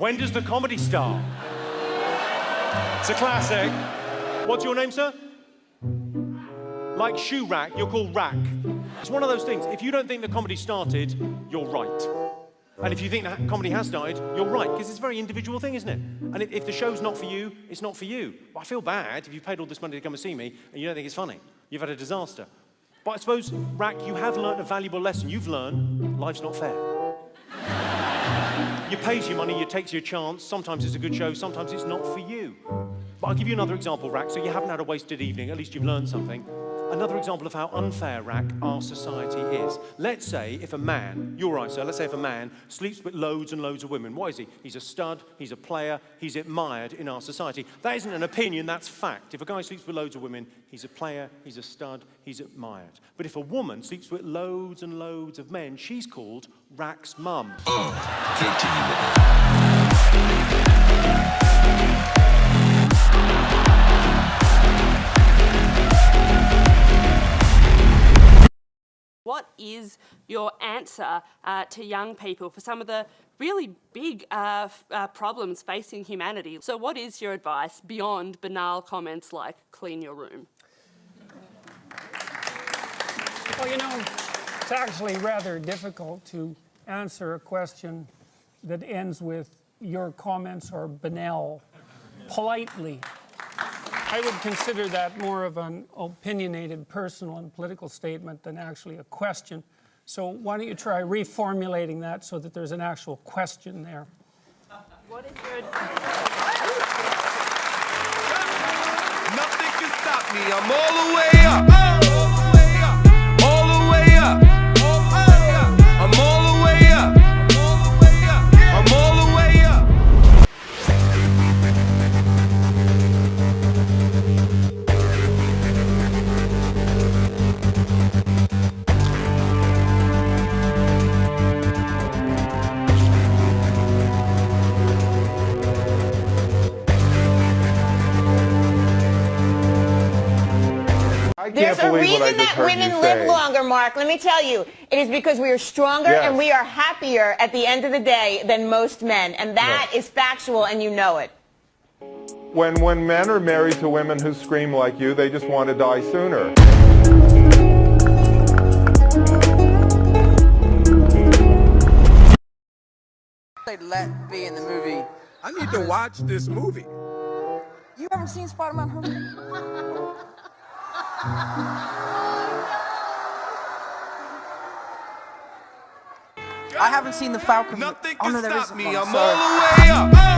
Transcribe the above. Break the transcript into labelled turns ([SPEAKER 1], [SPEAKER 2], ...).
[SPEAKER 1] When does the comedy start? It's a classic. What's your name, sir? Like shoe rack, you're called Rack. It's one of those things. If you don't think the comedy started, you're right. And if you think that comedy has started, you're right, because it's a very individual thing, isn't it? And if the show's not for you, it's not for you. Well, I feel bad if you've paid all this money to come and see me and you don't think it's funny. You've had a disaster. But I suppose, Rack, you have learned a valuable lesson. You've learned life's not fair. You pays your money, you takes your chance. Sometimes it's a good show, sometimes it's not for you. But I'll give you another example, Rack, so you haven't had a wasted evening. At least you've learned something. Another example of how unfair, Rack, our society is. Let's say if a man, you're right, sir, let's say if a man sleeps with loads and loads of women, what is he? He's a stud, he's a player, he's admired in our society. That isn't an opinion, that's fact. If a guy sleeps with loads of women, he's a player, he's a stud, he's admired. But if a woman sleeps with loads and loads of men, she's called Rack's mum.
[SPEAKER 2] Can't you with it?
[SPEAKER 3] What is your answer to young people for some of the really big problems facing humanity? So what is your advice beyond banal comments like clean your room?
[SPEAKER 4] Well, you know, it's actually rather difficult to answer a question that ends with your comments are banal politely. I would consider that more of an opinionated personal and political statement than actually a question. So why don't you try reformulating that so that there's an actual question there?
[SPEAKER 3] What is your
[SPEAKER 2] Nothing can stop me. I'm all the way up. All the way up. I'm all the way up. I'm all the way up.
[SPEAKER 5] There's a reason that women live longer, Mark. Let me tell you. It is because we are stronger and we are happier at the end of the day than most men. And that is factual, and you know it.
[SPEAKER 6] When men are married to women who scream like you, they just want to die sooner.
[SPEAKER 7] They'd let be in the movie.
[SPEAKER 2] I need to watch this movie.
[SPEAKER 7] You haven't seen Spider-Man Homecoming? I haven't seen the Falcon.
[SPEAKER 2] Nothing
[SPEAKER 7] Oh,
[SPEAKER 2] can
[SPEAKER 7] no, there is
[SPEAKER 2] stop
[SPEAKER 7] a
[SPEAKER 2] me.
[SPEAKER 7] one.
[SPEAKER 2] I'm
[SPEAKER 7] Sorry.
[SPEAKER 2] all the way up.